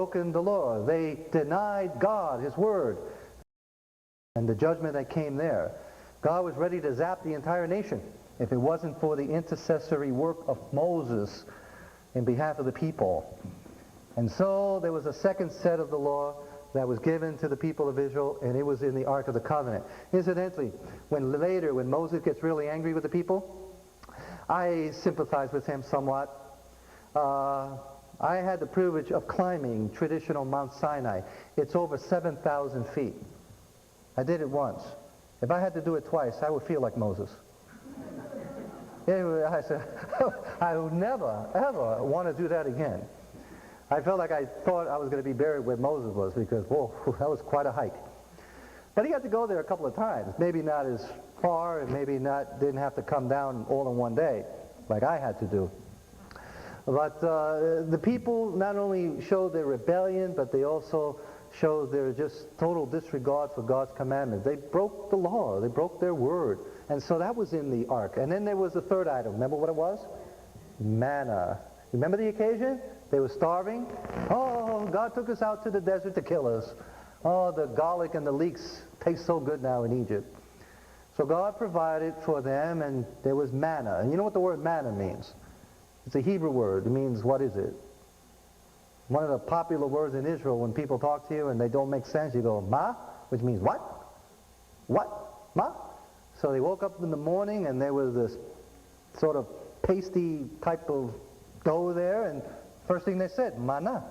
broken the law. They denied God, His Word, and the judgment that came there. God was ready to zap the entire nation if it wasn't for the intercessory work of Moses in behalf of the people. And so there was a second set of the law that was given to the people of Israel, and it was in the Ark of the Covenant. Incidentally, when Moses gets really angry with the people, I sympathize with him somewhat. I had the privilege of climbing traditional Mount Sinai. It's over 7,000 feet. I did it once. If I had to do it twice, I would feel like Moses. Anyway, I said, I would never, ever want to do that again. I felt like I thought I was going to be buried where Moses was, because, whoa, that was quite a hike. But he had to go there a couple of times. Maybe not as far, and maybe didn't have to come down all in one day, like I had to do. But the people not only showed their rebellion, but they also showed their just total disregard for God's commandments. They broke the law. They broke their word. And so that was in the ark. And then there was the third item. Remember what it was? Manna. Remember the occasion? They were starving. Oh, God took us out to the desert to kill us. Oh, the garlic and the leeks taste so good now in Egypt. So God provided for them, and there was manna. And you know what the word manna means? It's a Hebrew word. It means, what is it? One of the popular words in Israel, when people talk to you and they don't make sense, you go, ma, which means what? What? Ma? So they woke up in the morning and there was this sort of pasty type of dough there, and first thing they said, manna.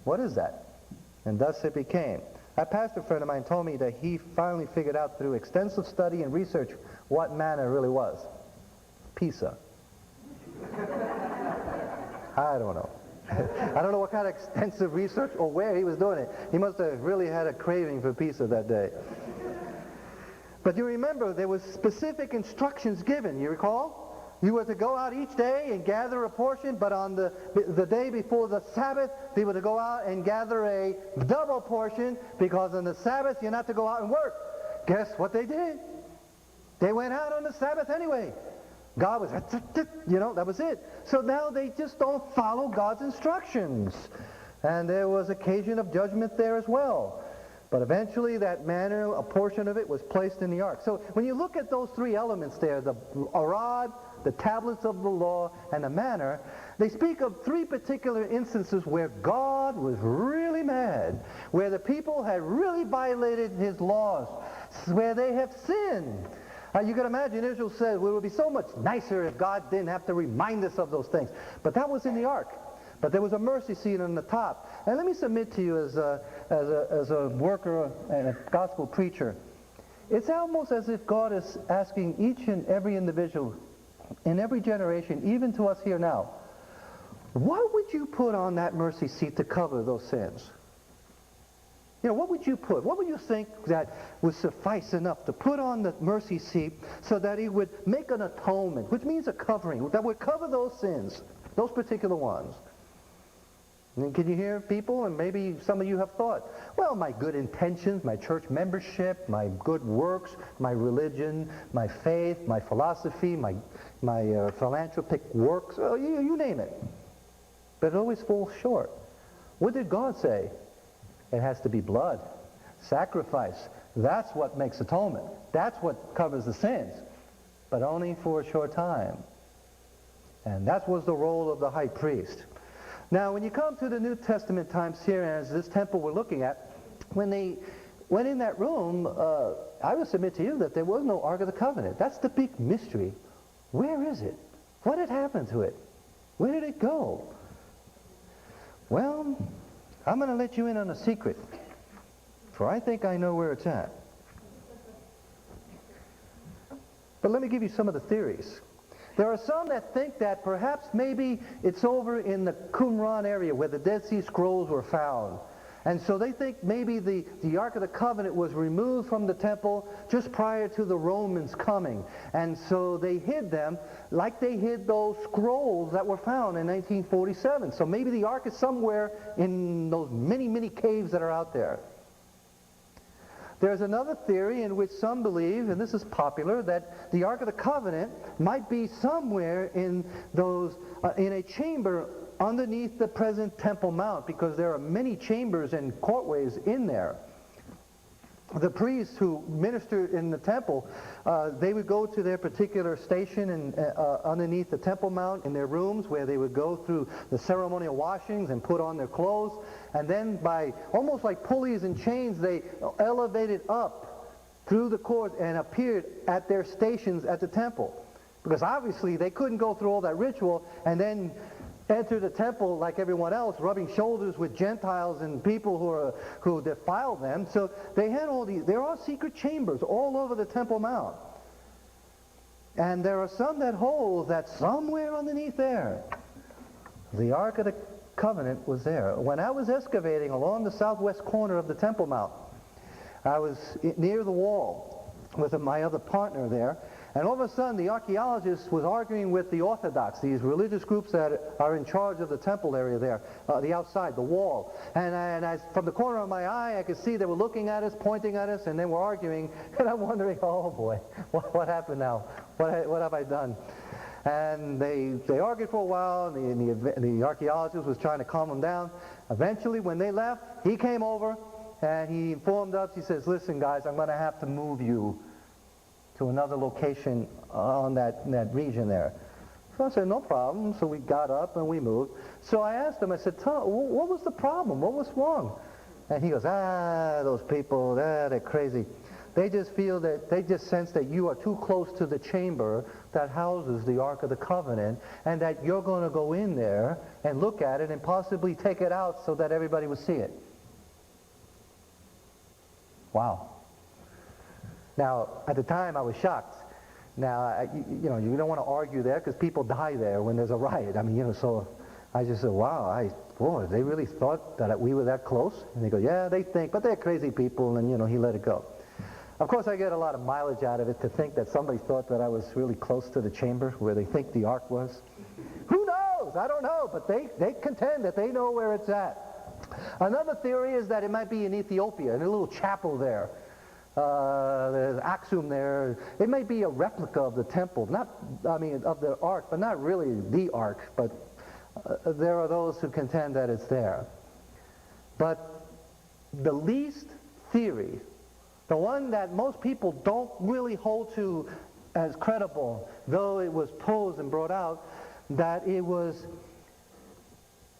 What is that? And thus it became. A pastor friend of mine told me that he finally figured out through extensive study and research what manna really was. Pizza. I don't know. I don't know what kind of extensive research or where he was doing it. He must have really had a craving for pizza that day. But you remember, there was specific instructions given, you recall? You were to go out each day and gather a portion, but on the day before the Sabbath, they were to go out and gather a double portion, because on the Sabbath, you're not to go out and work. Guess what they did? They went out on the Sabbath anyway. God was, that was it. So now they just don't follow God's instructions. And there was occasion of judgment there as well. But eventually that manna, a portion of it, was placed in the ark. So when you look at those three elements there, the Harod, the tablets of the law, and the manna, they speak of three particular instances where God was really mad, where the people had really violated His laws, where they have sinned. You can imagine Israel said, well, it would be so much nicer if God didn't have to remind us of those things. But that was in the ark. But there was a mercy seat on the top. And let me submit to you as a worker and a gospel preacher, it's almost as if God is asking each and every individual in every generation, even to us here now, what would you put on that mercy seat to cover those sins? You know, what would you put? What would you think that would suffice enough to put on the mercy seat so that He would make an atonement, which means a covering, that would cover those sins, those particular ones? And can you hear people, and maybe some of you have thought, well, my good intentions, my church membership, my good works, my religion, my faith, my philosophy, my philanthropic works, you name it. But it always falls short. What did God say? It has to be blood, sacrifice. That's what makes atonement. That's what covers the sins, but only for a short time. And that was the role of the high priest. Now, when you come to the New Testament times here, as this temple we're looking at, when they went in that room, I will submit to you that there was no Ark of the Covenant. That's the big mystery. Where is it? What had happened to it? Where did it go? Well, I'm going to let you in on a secret, for I think I know where it's at. But let me give you some of the theories. There are some that think that perhaps maybe it's over in the Qumran area where the Dead Sea Scrolls were found. And so they think maybe the Ark of the Covenant was removed from the temple just prior to the Romans coming. And so they hid them like they hid those scrolls that were found in 1947. So maybe the Ark is somewhere in those many, many caves that are out there. There's another theory in which some believe, and this is popular, that the Ark of the Covenant might be somewhere in those in a chamber underneath the present Temple Mount, because there are many chambers and courtways in there. The priests who ministered in the temple, they would go to their particular station underneath the Temple Mount in their rooms, where they would go through the ceremonial washings and put on their clothes. And then by almost like pulleys and chains, they elevated up through the court and appeared at their stations at the temple. Because obviously they couldn't go through all that ritual and then enter the temple like everyone else, rubbing shoulders with Gentiles and people who defiled them. So they had all these. There are secret chambers all over the Temple Mount. And there are some that hold that somewhere underneath there, the Ark of the Covenant was there. When I was excavating along the southwest corner of the Temple Mount, I was near the wall with my other partner there. And all of a sudden, the archaeologist was arguing with the Orthodox, these religious groups that are in charge of the temple area there, the outside, the wall. And from the corner of my eye, I could see they were looking at us, pointing at us, and then were arguing. And I'm wondering, oh boy, what happened now? What have I done? And they argued for a while, and the archaeologist was trying to calm them down. Eventually, when they left, he came over, and he informed us. He says, listen, guys, I'm going to have to move you to another location on that region there. So I said, no problem. So we got up and we moved. So I asked him, I said, what was the problem? What was wrong? And he goes, those people, they're crazy. They just feel that, they just sense that you are too close to the chamber that houses the Ark of the Covenant, and that you're going to go in there and look at it and possibly take it out so that everybody will see it. Wow. Now, at the time, I was shocked. Now, you don't want to argue there because people die there when there's a riot. I mean, so I just said, wow, boy, they really thought that we were that close? And they go, yeah, they think, but they're crazy people, and, he let it go. Of course, I get a lot of mileage out of it to think that somebody thought that I was really close to the chamber where they think the ark was. Who knows? I don't know, but they contend that they know where it's at. Another theory is that it might be in Ethiopia, in a little chapel there. There's Aksum there. It may be a replica of the temple, of the ark, but not really the ark. But there are those who contend that it's there. But the least theory, the one that most people don't really hold to as credible, though it was posed and brought out, that it was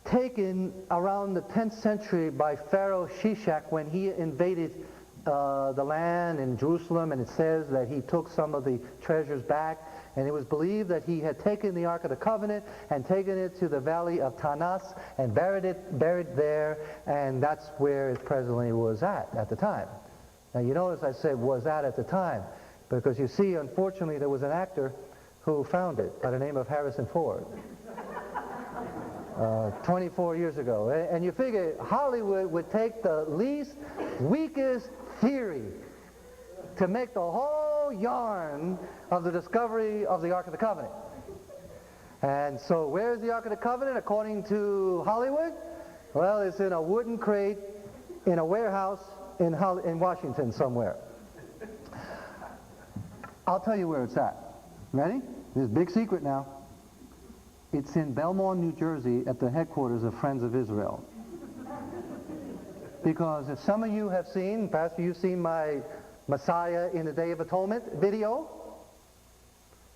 taken around the 10th century by Pharaoh Shishak when he invaded the land in Jerusalem, and it says that he took some of the treasures back, and it was believed that he had taken the Ark of the Covenant and taken it to the valley of Tanas and buried there, and that's where it presently was at the time. Now you notice I said was at the time, because you see, unfortunately, there was an actor who found it by the name of Harrison Ford. 24 years ago. And you figure Hollywood would take the least, weakest theory to make the whole yarn of the discovery of the Ark of the Covenant. And so where's the Ark of the Covenant according to Hollywood? Well, it's in a wooden crate in a warehouse in Washington somewhere. I'll tell you where it's at. Ready? This is a big secret now. It's in Belmont, New Jersey, at the headquarters of Friends of Israel. Because if some of you have seen, Pastor, you've seen my Messiah in the Day of Atonement video,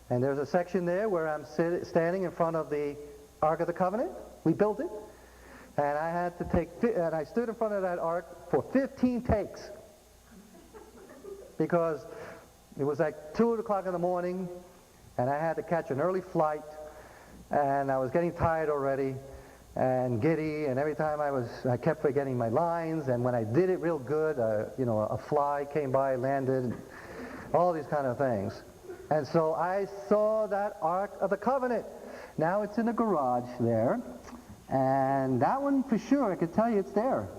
and there's a section there where I'm standing in front of the Ark of the Covenant. We built it, and I stood in front of that Ark for 15 takes. Because it was like 2 o'clock in the morning, and I had to catch an early flight, and I was getting tired already and giddy, and every time I kept forgetting my lines, and when I did it real good, a fly came by, landed, all these kind of things. And so I saw that Ark of the Covenant. Now it's in the garage there, and that one for sure, I could tell you it's there.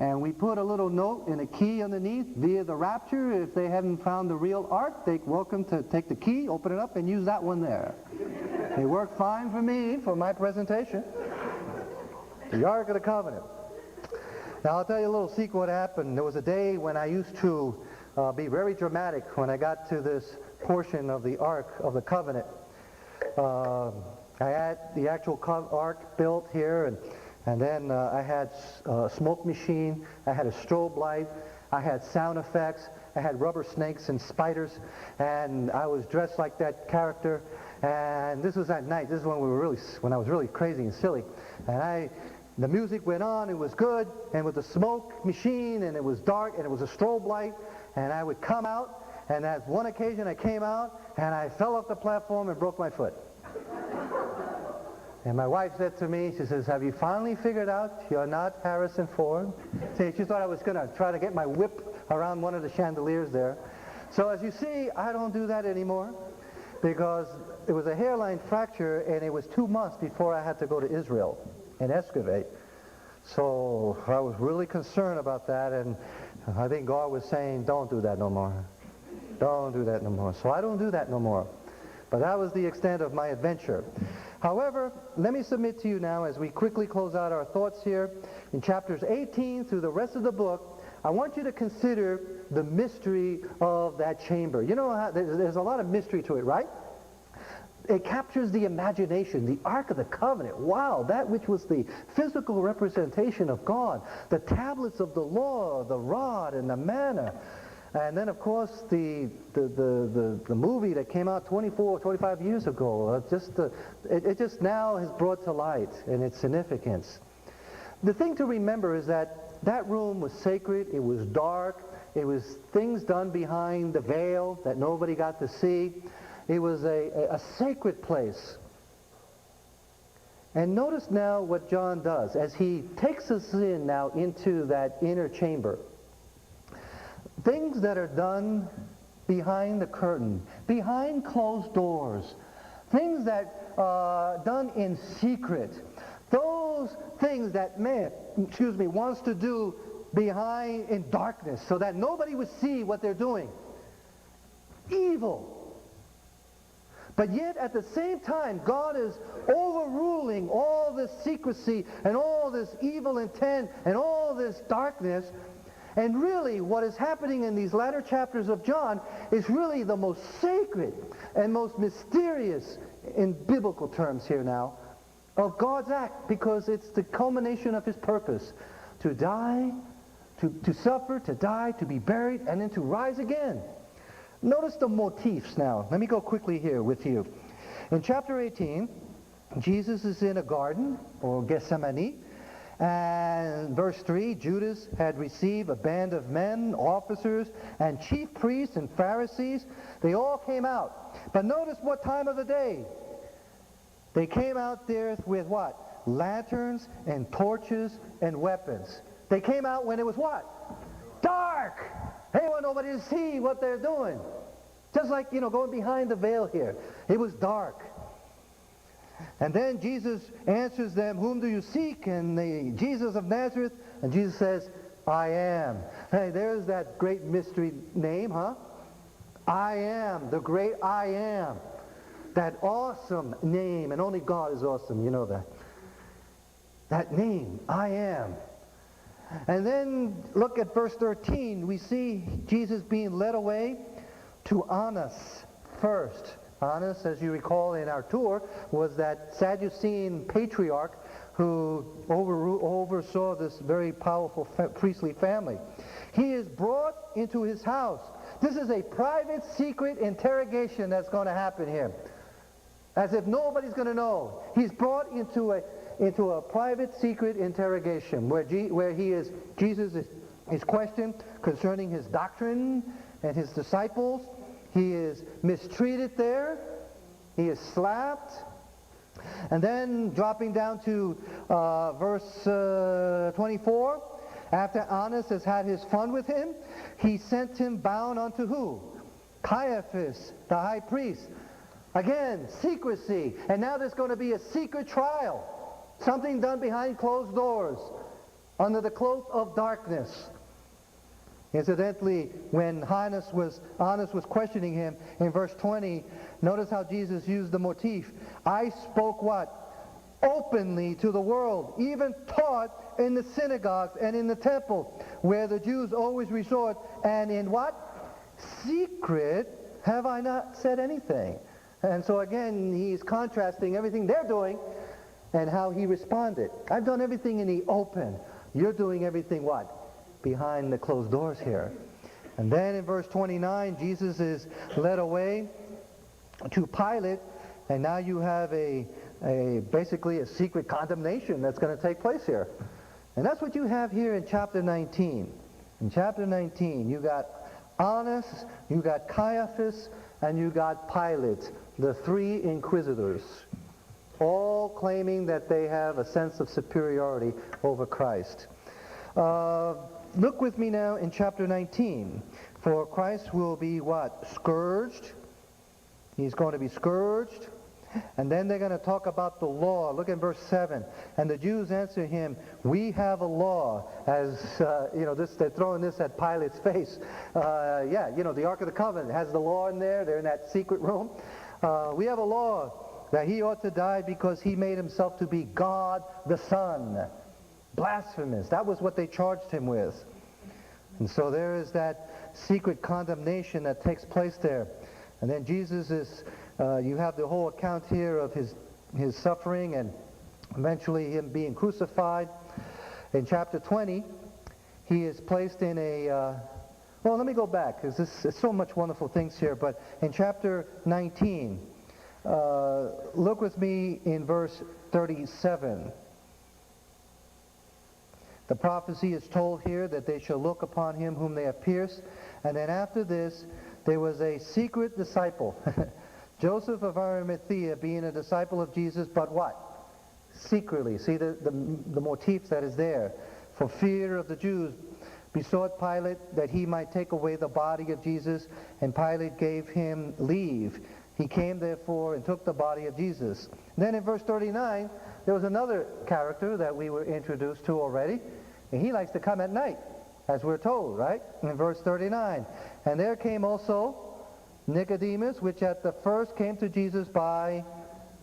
And we put a little note and a key underneath via the rapture. If they haven't found the real ark, they're welcome to take the key, open it up, and use that one there. It worked fine for me for my presentation. The Ark of the Covenant. Now I'll tell you a little secret what happened. There was a day when I used to be very dramatic when I got to this portion of the Ark of the Covenant. I had the actual ark built here, and then I had a smoke machine, I had a strobe light, I had sound effects, I had rubber snakes and spiders, and I was dressed like that character. And this was at night. This is when I was really crazy and silly. And the music went on, it was good, and with the smoke machine, and it was dark, and it was a strobe light, and I would come out, and at one occasion I came out, and I fell off the platform and broke my foot. And my wife said to me, she says, "Have you finally figured out you're not Harrison Ford?" See, she thought I was going to try to get my whip around one of the chandeliers there. So as you see, I don't do that anymore, because it was a hairline fracture, and it was 2 months before I had to go to Israel and excavate. So I was really concerned about that, and I think God was saying, don't do that no more. Don't do that no more. So I don't do that no more. But that was the extent of my adventure. However, let me submit to you now, as we quickly close out our thoughts here, in chapters 18 through the rest of the book, I want you to consider the mystery of that chamber. You know how there's a lot of mystery to it, right? It captures the imagination, the Ark of the Covenant. Wow, that which was the physical representation of God. The tablets of the law, the rod and the manna. And then, of course, the movie that came out 24, 25 years ago, it just now has brought to light in its significance. The thing to remember is that room was sacred, it was dark, it was things done behind the veil that nobody got to see. It was a sacred place. And notice now what John does as he takes us in now into that inner chamber. Things that are done behind the curtain, behind closed doors, things that are done in secret, those things that man, wants to do behind in darkness so that nobody would see what they're doing. Evil. But yet at the same time, God is overruling all this secrecy and all this evil intent and all this darkness. And really, what is happening in these latter chapters of John is really the most sacred and most mysterious, in biblical terms here now, of God's act, because it's the culmination of his purpose to die, to suffer, to die, to be buried, and then to rise again. Notice the motifs now. Let me go quickly here with you. In chapter 18, Jesus is in a garden, or Gethsemane, and verse 3, Judas had received a band of men, officers, and chief priests and Pharisees. They all came out. But notice what time of the day. They came out there with what? Lanterns and torches and weapons. They came out when it was what? Dark. They want nobody to see what they're doing. Just like, going behind the veil here. It was dark. And then Jesus answers them, "Whom do you seek?" And Jesus of Nazareth. And Jesus says, "I am." Hey, there's that great mystery name, huh? I am, the great I am. That awesome name, and only God is awesome, you know that. That name, I am. And then look at verse 13. We see Jesus being led away to Annas first. Annas, as you recall in our tour, was that Sadducean patriarch who oversaw this very powerful priestly family. He is brought into his house. This is a private, secret interrogation that's going to happen here. As if nobody's going to know. He's brought into a private, secret interrogation where Jesus is questioned concerning his doctrine and his disciples. He is mistreated there. He is slapped. And then dropping down to verse 24, after Annas has had his fun with him, he sent him bound unto who? Caiaphas, the high priest. Again, secrecy. And now there's going to be a secret trial. Something done behind closed doors, under the cloak of darkness. Incidentally, when Annas was questioning him in verse 20, notice how Jesus used the motif. I spoke what? Openly to the world, even taught in the synagogues and in the temple, where the Jews always resort, and in what? Secret have I not said anything. And so again, he's contrasting everything they're doing and how he responded. I've done everything in the open. You're doing everything what? Behind the closed doors here. And then in verse 29, Jesus is led away to Pilate, and now you have basically a secret condemnation that's going to take place here. And that's what you have here in chapter 19. In chapter 19, you got Annas, you got Caiaphas, and you got Pilate, the three inquisitors, all claiming that they have a sense of superiority over Christ. Look with me now in chapter 19. For Christ will be what? Scourged. He's going to be scourged. And then they're going to talk about the law. Look at verse 7. And the Jews answer him, we have a law. As, they're throwing this at Pilate's face. The Ark of the Covenant has the law in there. They're in that secret room. We have a law that he ought to die because he made himself to be God the Son. Blasphemous. That was what they charged him with. And so there is that secret condemnation that takes place there. And then Jesus is, you have the whole account here of his suffering and eventually him being crucified. In chapter 20, he is placed in let me go back, because there's so much wonderful things here. But in chapter 19, look with me in verse 37. The prophecy is told here that they shall look upon him whom they have pierced. And then after this, there was a secret disciple. Joseph of Arimathea being a disciple of Jesus, but what? Secretly. See the motif that is there. For fear of the Jews, besought Pilate that he might take away the body of Jesus, and Pilate gave him leave. He came therefore and took the body of Jesus. Then in verse 39, there was another character that we were introduced to already, and he likes to come at night, as we're told, right? In verse 39, and there came also Nicodemus, which at the first came to Jesus by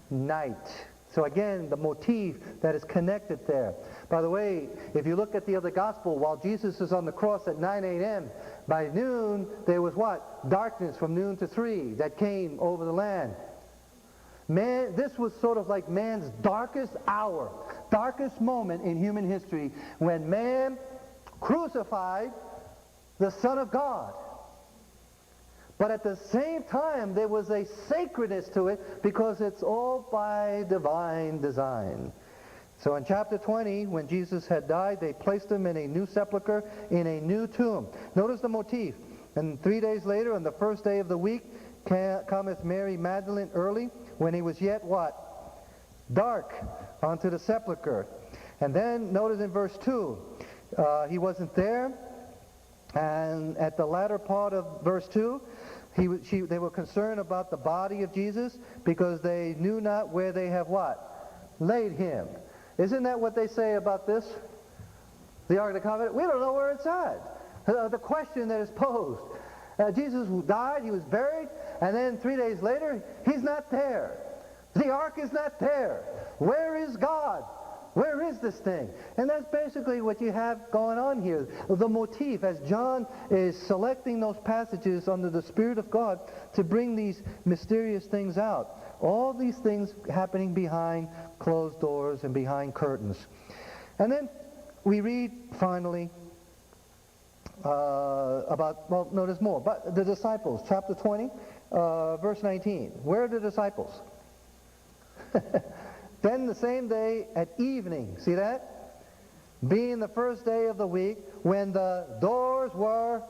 night. So again, the motif that is connected there. By the way, if you look at the other gospel, while Jesus is on the cross at 9 a.m., by noon there was what? Darkness from noon to 3 that came over the land. Man, this was sort of like man's darkest hour, darkest moment in human history, when man crucified the Son of God. But at the same time, there was a sacredness to it because it's all by divine design. So in chapter 20, when Jesus had died, they placed him in a new sepulcher, in a new tomb. Notice the motif. And 3 days later, on the first day of the week, cometh Mary Magdalene early, when he was yet what? Dark, unto the sepulcher. And then notice in verse 2, he wasn't there. And at the latter part of verse 2, they were concerned about the body of Jesus because they knew not where they have what? Laid him. Isn't that what they say about this? The Ark of the Covenant? We don't know where it's at. The question that is posed. Jesus died, he was buried, and then 3 days later, he's not there. The Ark is not there. Where is God? Where is this thing? And that's basically what you have going on here. The motif, as John is selecting those passages under the Spirit of God to bring these mysterious things out. All these things happening behind closed doors and behind curtains. And then we read, finally, no, there's more. But the disciples, chapter 20, verse 19. Where are the disciples? Then the same day at evening, see that? Being the first day of the week, when the doors were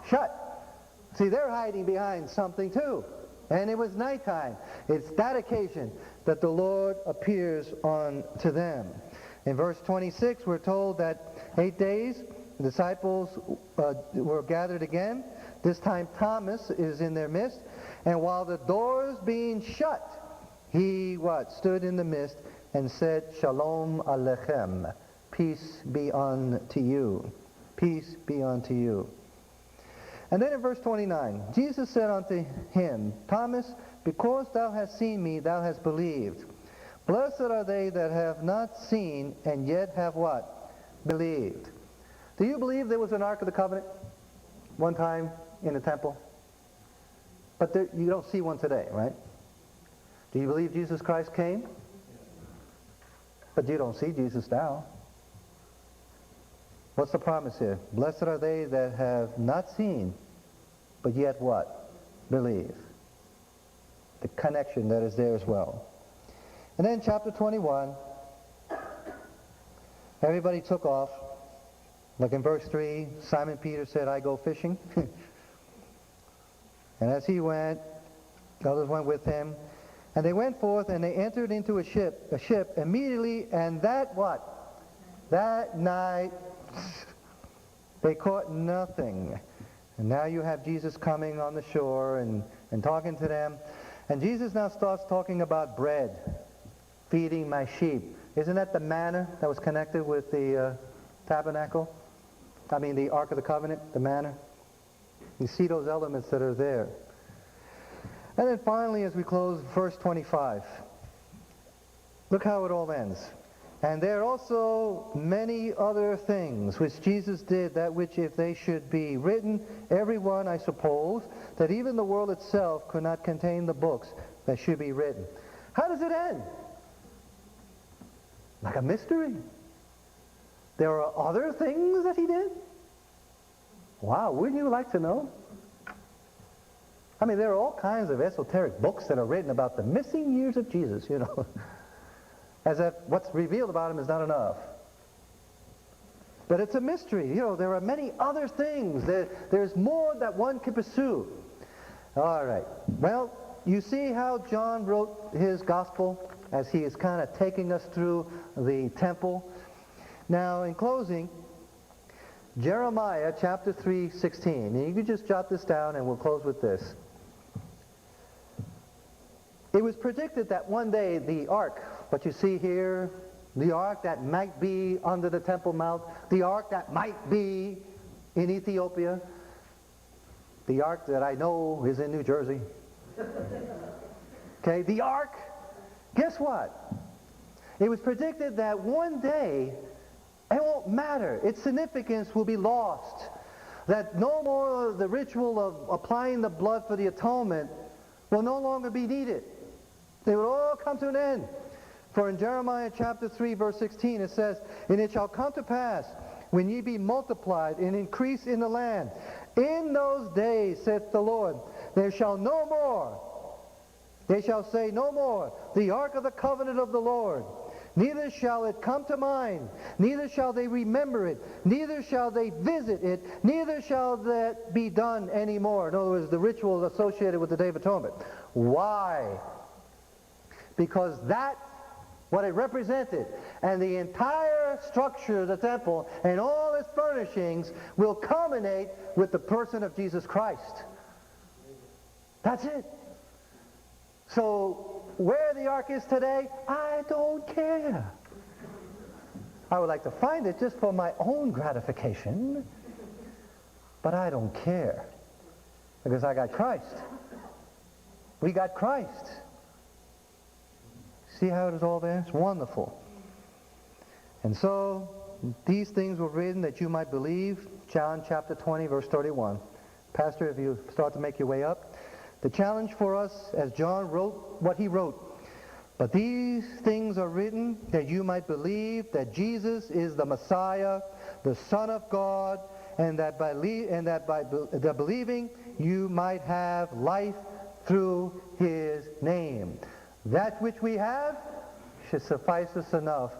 shut. See, they're hiding behind something too. And it was nighttime. It's that occasion that the Lord appears to them. In verse 26, we're told that 8 days, the disciples were gathered again. This time Thomas is in their midst. And while the doors being shut, he stood in the midst and said, Shalom Alechem. Peace be unto you. Peace be unto you. And then in verse 29, Jesus said unto him, Thomas, because thou hast seen me, thou hast believed. Blessed are they that have not seen and yet have what? Believed. Do you believe there was an Ark of the Covenant one time in the temple? But you don't see one today, right? Do you believe Jesus Christ came? But you don't see Jesus now. What's the promise here? Blessed are they that have not seen, but yet what? Believe. The connection that is there as well. And then chapter 21, everybody took off. Like in verse 3, Simon Peter said, I go fishing. And as he went, others went with him. And they went forth and they entered into a ship immediately, and that what? That night they caught nothing. And now you have Jesus coming on the shore and talking to them. And Jesus now starts talking about bread, feeding my sheep. Isn't that the manna that was connected with the tabernacle? I mean the Ark of the Covenant, the manna. You see those elements that are there. And then finally, as we close, verse 25. Look how it all ends. And there are also many other things which Jesus did, that which if they should be written, every one, I suppose, that even the world itself could not contain the books that should be written. How does it end? Like a mystery. There are other things that he did? Wow, wouldn't you like to know? I mean, there are all kinds of esoteric books that are written about the missing years of Jesus, you know. As if what's revealed about him is not enough. But it's a mystery. You know, there are many other things. There's more that one can pursue. All right. Well, you see how John wrote his gospel as he is kind of taking us through the temple. Now, in closing, Jeremiah chapter 3:16. And you can just jot this down and we'll close with this. It was predicted that one day the ark, what you see here, the ark that might be under the Temple Mount, the ark that might be in Ethiopia, the ark that I know is in New Jersey. Okay, the ark, guess what? It was predicted that one day it won't matter. Its significance will be lost. That no more the ritual of applying the blood for the atonement will no longer be needed. They will all come to an end. For in Jeremiah chapter 3 verse 16 it says, And it shall come to pass, when ye be multiplied and increase in the land, in those days, saith the Lord, there shall no more, they shall say no more, the ark of the covenant of the Lord. Neither shall it come to mind, neither shall they remember it, neither shall they visit it, neither shall that be done anymore. In other words, the ritual associated with the Day of Atonement. Why? Because that, what it represented, and the entire structure of the temple and all its furnishings will culminate with the person of Jesus Christ. That's it. So, where the ark is today, I don't care. I would like to find it just for my own gratification, but I don't care, because I got Christ. We got Christ. See how it is all there? It's wonderful. And so, these things were written that you might believe. John chapter 20, verse 31. Pastor, if you start to make your way up. The challenge for us, as John wrote what he wrote, but these things are written that you might believe that Jesus is the Messiah, the Son of God, and that by the believing you might have life through his name. That which we have should suffice us enough,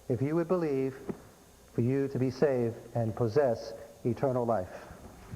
if you would believe, for you to be saved and possess eternal life.